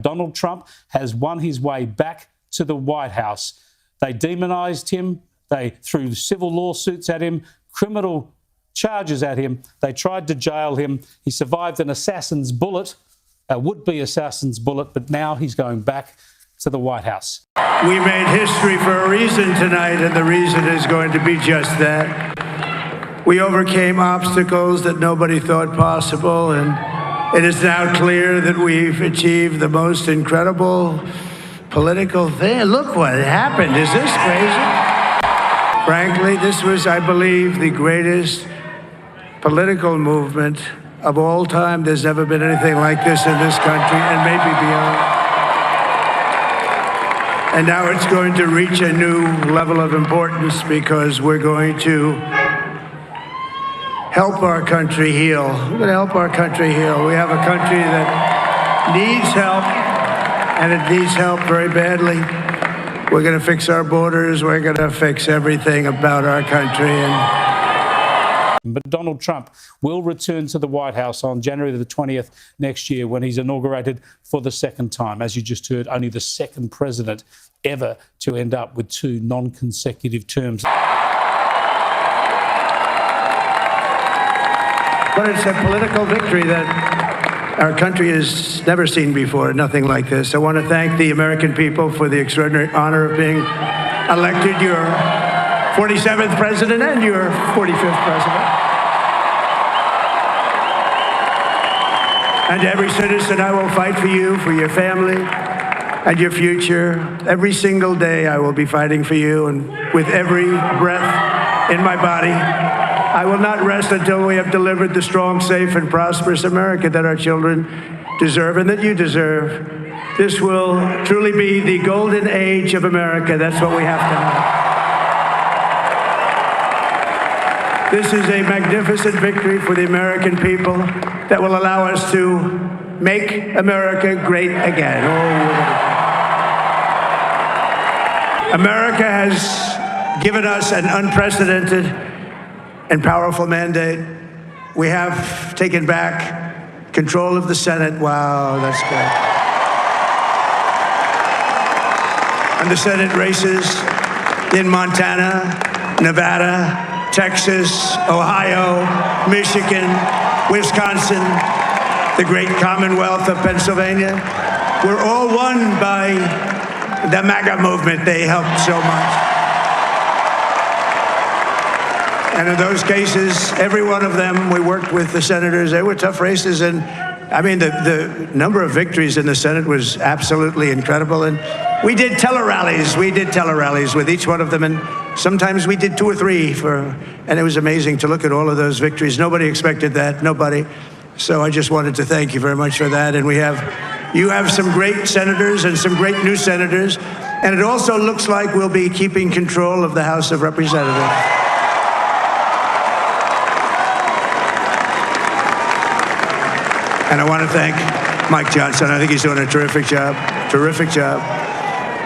Donald Trump has won his way back to the White House. They demonised him. They threw civil lawsuits at him, criminal charges at him. They tried to jail him. He survived an assassin's bullet, a would-be assassin's bullet, but now he's going back to the White House. We made history for a reason tonight, and the reason is going to be just that. We overcame obstacles that nobody thought possible, and it is now clear that we've achieved the most incredible political thing. Look what happened. Is this crazy? Frankly, this was, I believe, the greatest political movement of all time. There's never been anything like this in this country, and maybe beyond. And now it's going to reach a new level of importance because we're going to help our country heal. We're going to help our country heal. We have a country that needs help, and it needs help very badly. We're going to fix our borders. We're going to fix everything about our country. But Donald Trump will return to the White House on January the 20th next year when he's inaugurated for the second time. As you just heard, only the second president ever to end up with 2 non-consecutive terms. But it's a political victory that our country has never seen before, nothing like this. I want to thank the American people for the extraordinary honor of being elected your 47th president and your 45th president. And every citizen, I will fight for you, for your family, and your future. Every single day, I will be fighting for you, and with every breath in my body, I will not rest until we have delivered the strong, safe, and prosperous America that our children deserve and that you deserve. This will truly be the golden age of America. That's what we have to have. This is a magnificent victory for the American people that will allow us to make America great again. America has given us an unprecedented and powerful mandate. We have taken back control of the Senate. Wow, that's great. And the Senate races in Montana, Nevada, Texas, Ohio, Michigan, Wisconsin, the great Commonwealth of Pennsylvania, were all won by the MAGA movement. They helped so much. And in those cases, every one of them, we worked with the senators. They were tough races. And I mean, the number of victories in the Senate was absolutely incredible. And we did tele-rallies. We did tele-rallies with each one of them. And sometimes we did 2 or 3 and it was amazing to look at all of those victories. Nobody expected that, nobody. So I just wanted to thank you very much for that. And you have some great senators and some great new senators. And it also looks like we'll be keeping control of the House of Representatives. And I want to thank Mike Johnson. I think he's doing a terrific job. Terrific job.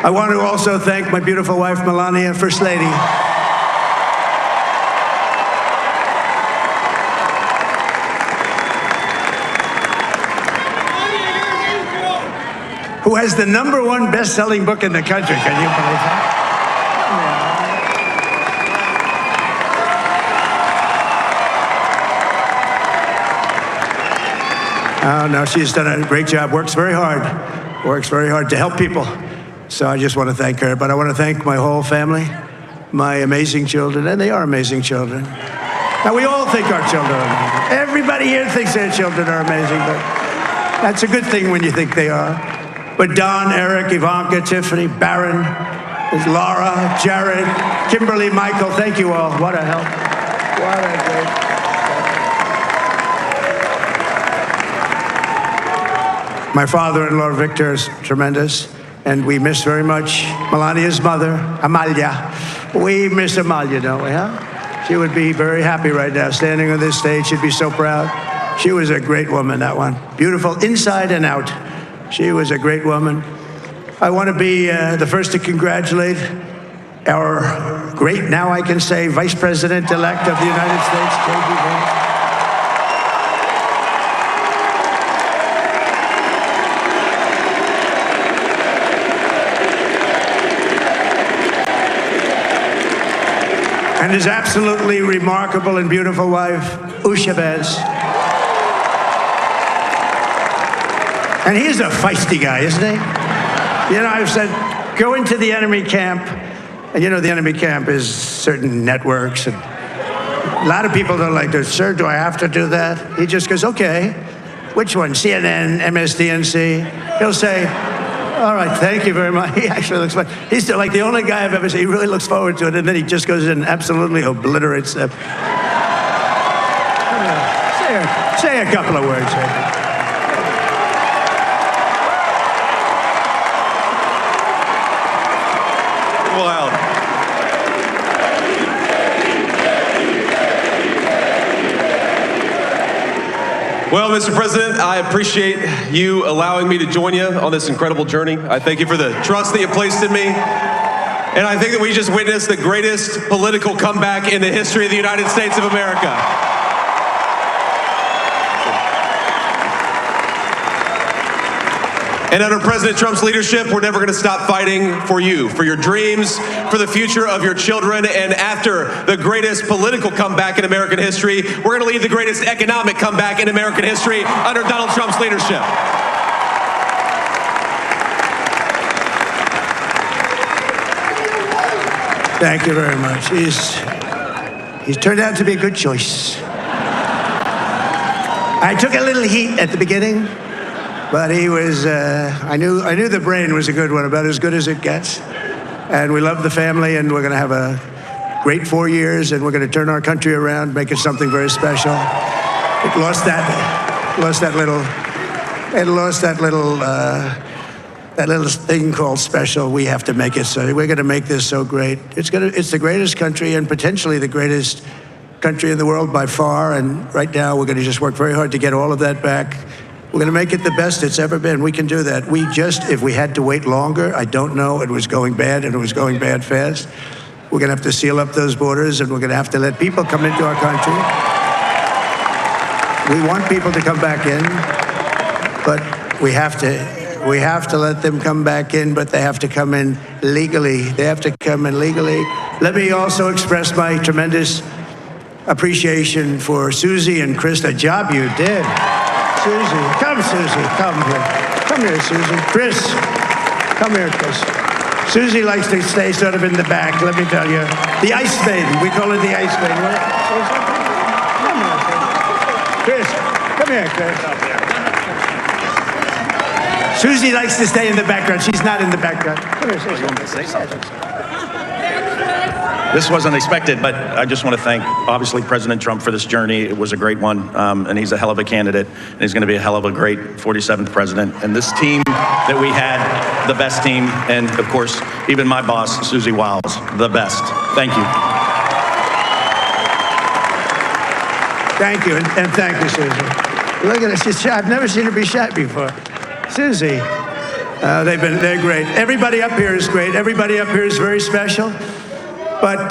I want to also thank my beautiful wife, Melania, First Lady. Who has the #1 best-selling book in the country. Can you believe that? Oh, no, she's done a great job, works very hard to help people. So I just want to thank her. But I want to thank my whole family, my amazing children, and they are amazing children. Now, we all think our children are amazing. Everybody here thinks their children are amazing, but that's a good thing when you think they are. But Don, Eric, Ivanka, Tiffany, Barron, Laura, Jared, Kimberly, Michael, thank you all. What a help. What a great. My father-in-law, Victor, is tremendous, and we miss very much Melania's mother, Amalia. We miss Amalia, don't we, huh? She would be very happy right now, standing on this stage. She'd be so proud. She was a great woman, that one. Beautiful inside and out. She was a great woman. I want to be the first to congratulate our great, now I can say, Vice President-elect of the United States, J.D. Vance. and his absolutely remarkable and beautiful wife, Usha Vance. And he's a feisty guy, isn't he? You know, I've said, go into the enemy camp, and you know the enemy camp is certain networks, and a lot of people don't like this. Sir, do I have to do that? He just goes, okay. Which one? CNN, MSDNC? He'll say, all right, thank you very much. He actually looks fine. He's like the only guy I've ever seen. He really looks forward to it, and then he just goes in and absolutely obliterates them. Say a couple of words here. Wow. Well, Mr. President, I appreciate you allowing me to join you on this incredible journey. I thank you for the trust that you placed in me. And I think that we just witnessed the greatest political comeback in the history of the United States of America. And under President Trump's leadership, we're never going to stop fighting for you, for your dreams, for the future of your children. And after the greatest political comeback in American history, we're going to lead the greatest economic comeback in American history under Donald Trump's leadership. Thank you very much. He's turned out to be a good choice. I took a little heat at the beginning. But he was, I knew the brain was a good one, about as good as it gets. And we love the family, and we're going to have a great 4 years, and we're going to turn our country around, make it something very special. It lost that little thing called special. We have to make it so. We're going to make this so great. It's the greatest country, and potentially the greatest country in the world by far. And right now, we're going to just work very hard to get all of that back. We're going to make it the best it's ever been. We can do that. If we had to wait longer, I don't know. It was going bad, and it was going bad fast. We're going to have to seal up those borders, and we're going to have to let people come into our country. We want people to come back in, but we have to let them come back in, but they have to come in legally. They have to come in legally. Let me also express my tremendous appreciation for Susie and Chris, the job you did. Susie, come here. Come here, Susie. Chris, come here, Chris. Susie likes to stay sort of in the back, let me tell you. The Ice Maiden, we call her the Ice Maiden. Come here, Chris. Come here, Chris. Susie likes to stay in the background. She's not in the background. Come here, Susie. This wasn't expected, but I just want to thank, obviously, President Trump for this journey. It was a great one, and he's a hell of a candidate, and he's going to be a hell of a great 47th president. And this team that we had, the best team, and, of course, even my boss, Susie Wiles, the best. Thank you. Thank you, and thank you, Susie. Look at her. She's shy. I've never seen her be shy before. Susie, they're great. Everybody up here is great. Everybody up here is very special. But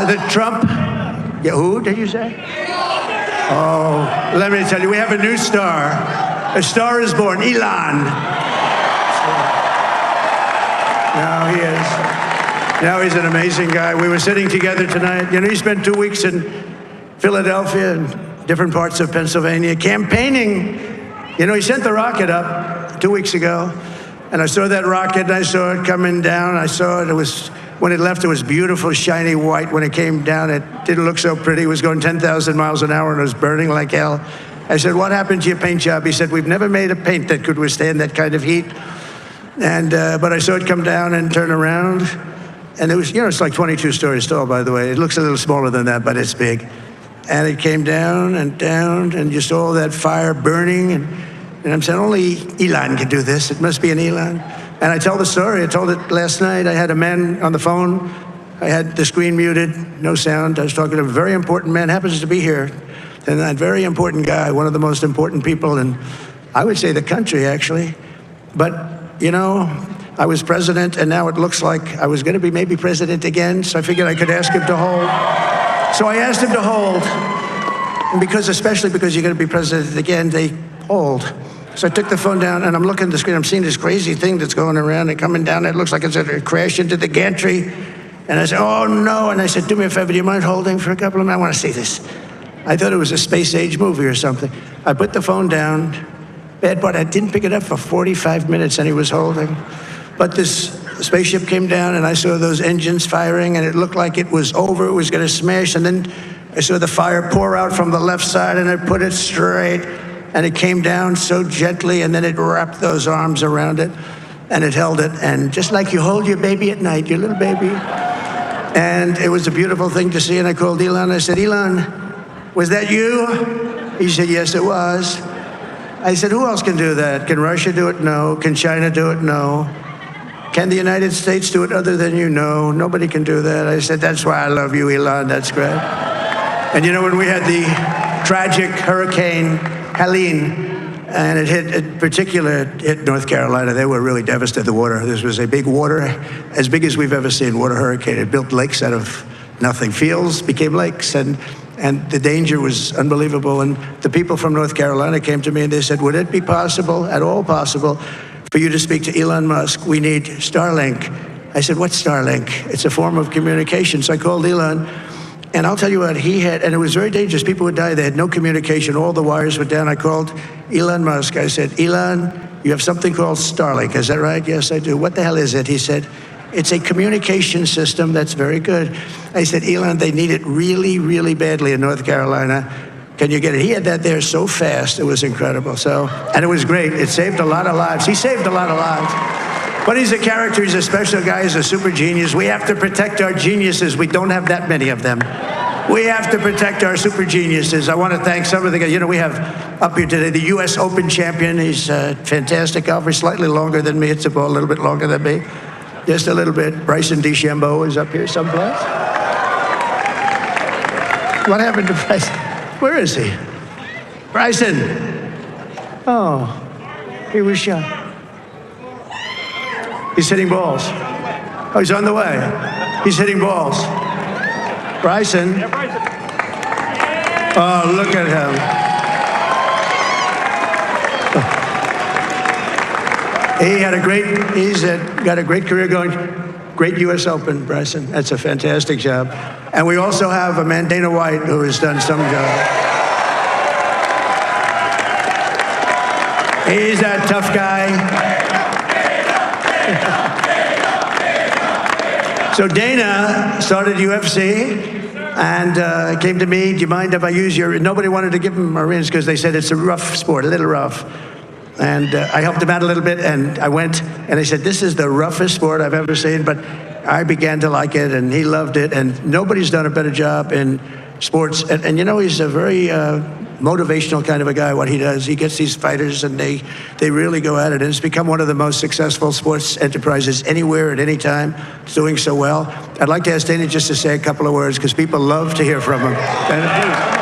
the Trump, who did you say? Oh, let me tell you, we have a new star. A star is born, Elon. Now he is. Now he's an amazing guy. We were sitting together tonight. You know, he spent 2 weeks in Philadelphia and different parts of Pennsylvania campaigning. You know, he sent the rocket up 2 weeks ago, and I saw that rocket, and I saw it coming down. I saw it. When it left, it was beautiful, shiny white. When it came down, it didn't look so pretty. It was going 10,000 miles an hour, and it was burning like hell. I said, what happened to your paint job? He said, we've never made a paint that could withstand that kind of heat. And but I saw it come down and turn around. And it was, it's like 22 stories tall, by the way. It looks a little smaller than that, but it's big. And it came down, and you saw all that fire burning. And I'm saying, only Elon can do this. It must be an Elon. And I tell the story. I told it last night. I had a man on the phone. I had the screen muted, no sound. I was talking to a very important man, happens to be here. And that very important guy, one of the most important people in, I would say, the country, actually. But, I was president, and now it looks like I was going to be maybe president again, so I figured I could ask him to hold. So I asked him to hold. And especially because you're going to be president again, they hold. So I took the phone down, and I'm looking at the screen. I'm seeing this crazy thing that's going around and coming down. It looks like it's going to crash into the gantry. And I said, oh, no. And I said, do me a favor, do you mind holding for a couple of minutes? I want to see this. I thought it was a space age movie or something. I put the phone down. Bad part, I didn't pick it up for 45 minutes, and he was holding. But this spaceship came down, and I saw those engines firing, and it looked like it was over. It was going to smash. And then I saw the fire pour out from the left side, and I put it straight. And it came down so gently, and then it wrapped those arms around it, and it held it. And just like you hold your baby at night, your little baby. And it was a beautiful thing to see. And I called Elon. I said, Elon, was that you? He said, yes, it was. I said, who else can do that? Can Russia do it? No. Can China do it? No. Can the United States do it other than you? No. Nobody can do that. I said, that's why I love you, Elon. That's great. And you know, when we had the tragic Hurricane Helene, and it hit North Carolina, they were really devastated. The water, this was a big water, as big as we've ever seen, water hurricane. It built lakes out of nothing. Fields became lakes, and the danger was unbelievable. And the people from North Carolina came to me and they said, would it be possible, at all possible, for you to speak to Elon Musk? We need Starlink. I said, what's Starlink? It's a form of communication. So I called Elon. And I'll tell you what, he had, and it was very dangerous. People would die. They had no communication. All the wires were down. I called Elon Musk. I said, Elon, you have something called Starlink. Is that right? Yes, I do. What the hell is it? He said, it's a communication system that's very good. I said, Elon, they need it really, really badly in North Carolina. Can you get it? He had that there so fast. It was incredible. So, and it was great. It saved a lot of lives. He saved a lot of lives. But he's a character, he's a special guy, he's a super genius. We have to protect our geniuses. We don't have that many of them. We have to protect our super geniuses. I want to thank some of the guys. You know, we have up here today the U.S. Open champion. He's a fantastic golfer, slightly longer than me. Hits the ball a little bit longer than me. Just a little bit. Bryson DeChambeau is up here someplace. What happened to Bryson? Where is he? Bryson. Oh, he was shot. He's hitting balls. Oh, he's on the way. He's hitting balls. Bryson. Oh, look at him. He's got a great career going. Great U.S. Open, Bryson. That's a fantastic job. And we also have a man, Dana White, who has done some job. He's that tough guy. So Dana started UFC and came to me, do you mind if I use your, nobody wanted to give him Marines because they said it's a rough sport, a little rough. And I helped him out a little bit, and I went and I said, this is the roughest sport I've ever seen, but I began to like it and he loved it, and nobody's done a better job in sports. And you know, he's a very motivational kind of a guy, what he does. He gets these fighters and they really go at it. And it's become one of the most successful sports enterprises anywhere at any time. It's doing so well. I'd like to ask Dana just to say a couple of words because people love to hear from him. Dana,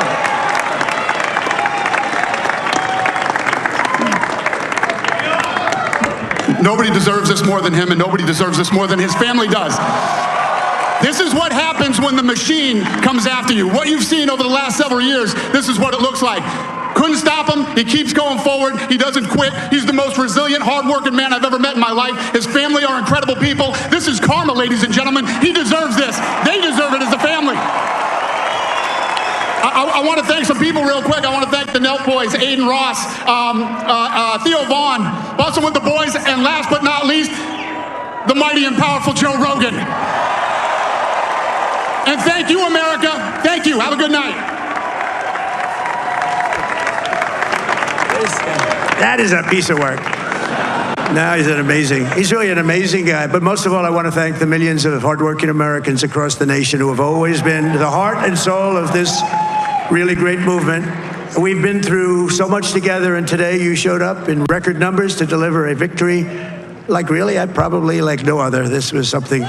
Nobody deserves this more than him, and nobody deserves this more than his family does. This is what happens when the machine comes after you. What you've seen over the last several years, this is what it looks like. Couldn't stop him. He keeps going forward. He doesn't quit. He's the most resilient, hardworking man I've ever met in my life. His family are incredible people. This is karma, ladies and gentlemen. He deserves this. They deserve it as a family. I want to thank some people real quick. I want to thank the Nelk boys, Aiden Ross, Theo Vaughn, busting with the boys, and last but not least, the mighty and powerful Joe Rogan. And thank you, America. Thank you. Have a good night. that is a piece of work. No, he's really an amazing guy. But most of all, I want to thank the millions of hardworking Americans across the nation who have always been the heart and soul of this really great movement. We've been through so much together, and today you showed up in record numbers to deliver a victory like really, probably like no other. This was something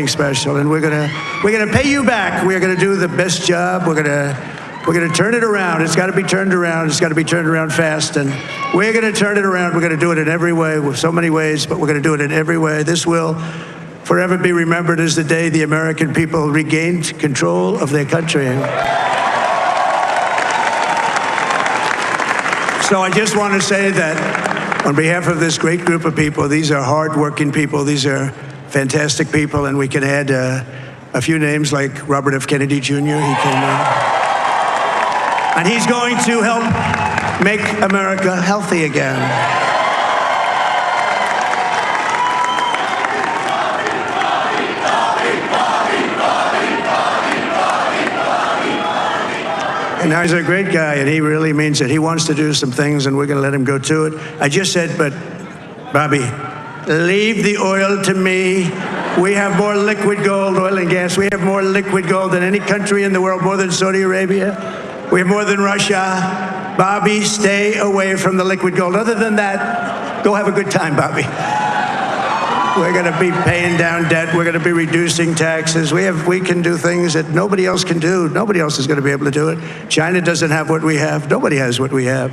special, and we're gonna pay you back. We're gonna do the best job. We're gonna turn it around. It's got to be turned around. It's got to be turned around fast, and we're gonna turn it around. We're gonna do it in every way, with so many ways, but we're gonna do it in every way. This will forever be remembered as the day the American people regained control of their country. So I just want to say that on behalf of this great group of people, these are hardworking people. These are fantastic people, and we can add a few names like Robert F. Kennedy Jr. And he's going to help make America healthy again. And now he's a great guy, and he really means it. He wants to do some things, and we're going to let him go to it. I just said, but Bobby, leave the oil to me. We have more liquid gold, oil and gas. We have more liquid gold than any country in the world, more than Saudi Arabia. We have more than Russia. Bobby, stay away from the liquid gold. Other than that, go have a good time, Bobby. We're going to be paying down debt. We're going to be reducing taxes. We can do things that nobody else can do. Nobody else is going to be able to do it. China doesn't have what we have. Nobody has what we have.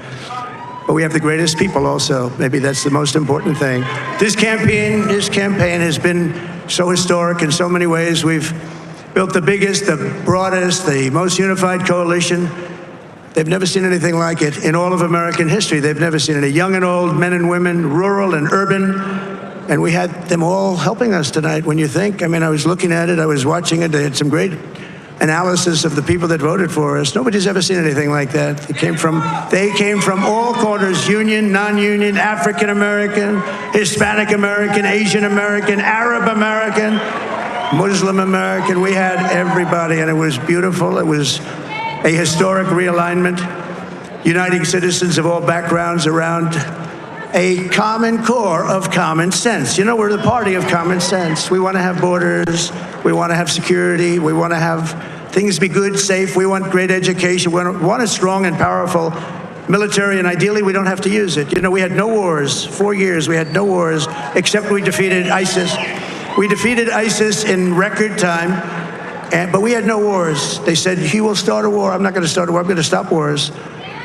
But we have the greatest people also. Maybe that's the most important thing. This campaign has been so historic in so many ways. We've built the biggest, the broadest, the most unified coalition. They've never seen anything like it in all of American history. They've never seen it. Young and old, men and women, rural and urban. And we had them all helping us tonight. When you think, I mean, I was looking at it, I was watching it. They had some great analysis of the people that voted for us. Nobody's ever seen anything like that. They came from all corners, union, non-union, African American, Hispanic American, Asian American, Arab American, Muslim American. We had everybody, and it was beautiful. It was a historic realignment, uniting citizens of all backgrounds around a common core of common sense. You know, we're the party of common sense. We want to have borders. We want to have security. We want to have things be good, safe. We want great education. We want a strong and powerful military, and ideally we don't have to use it. You know, we had no wars. 4 years we had no wars, except we defeated ISIS. We defeated ISIS in record time, but we had no wars. They said, he will start a war. I'm not going to start a war. I'm going to stop wars.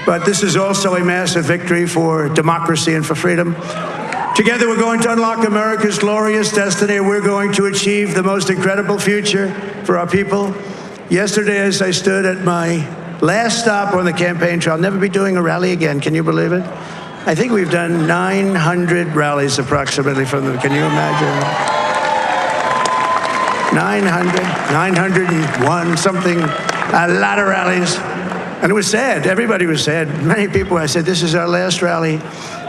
But this is also a massive victory for democracy and for freedom. Together, we're going to unlock America's glorious destiny. We're going to achieve the most incredible future for our people. Yesterday, as I stood at my last stop on the campaign trail, I'll never be doing a rally again. Can you believe it? I think we've done 900 rallies approximately from them. Can you imagine? 901, something, a lot of rallies. And it was sad. Everybody was sad. Many people, I said, this is our last rally.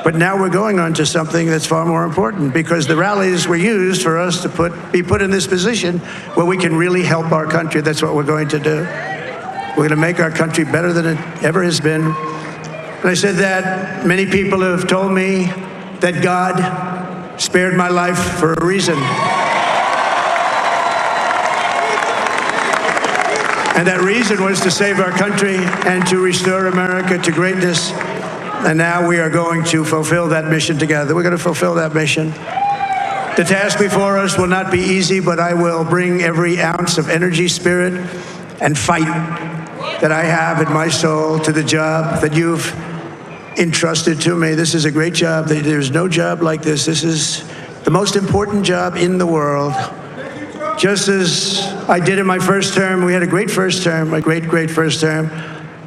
But now we're going on to something that's far more important, because the rallies were used for us to be put in this position where we can really help our country. That's what we're going to do. We're going to make our country better than it ever has been. And I said that many people have told me that God spared my life for a reason. And that reason was to save our country and to restore America to greatness. And now we are going to fulfill that mission together. We're going to fulfill that mission. The task before us will not be easy, but I will bring every ounce of energy, spirit, and fight that I have in my soul to the job that you've entrusted to me. This is a great job. There's no job like this. This is the most important job in the world. Just as I did in my first term, we had a great first term, a great, great first term.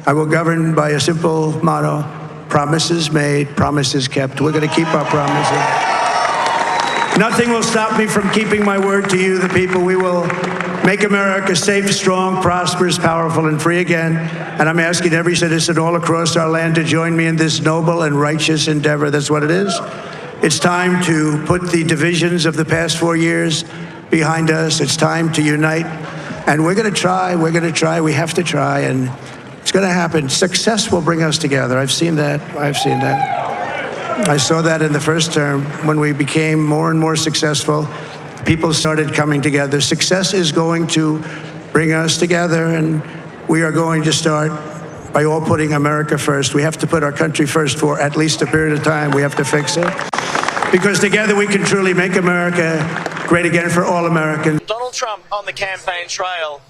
I will govern by a simple motto: promises made, promises kept. We're going to keep our promises. Nothing will stop me from keeping my word to you, the people. We will make America safe, strong, prosperous, powerful, and free again. And I'm asking every citizen all across our land to join me in this noble and righteous endeavor. That's what it is. It's time to put the divisions of the past 4 years behind us. It's time to unite. And we're going to try. We're going to try. We have to try. And it's going to happen. Success will bring us together. I've seen that. I've seen that. I saw that in the first term. When we became more and more successful, people started coming together. Success is going to bring us together, and we are going to start by all putting America first. We have to put our country first for at least a period of time. We have to fix it. Because together we can truly make America great again for all Americans. Donald Trump on the campaign trail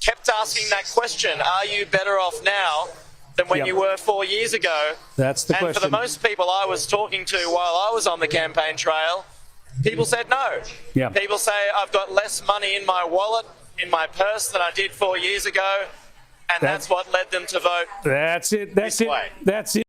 kept asking that question, are you better off now than when you were 4 years ago? That's the question. And for the most people I was talking to while I was on the campaign trail, people said no. Yeah. People say, I've got less money in my wallet, in my purse than I did 4 years ago, and that's what led them to vote That's it. That's this it. way. That's it.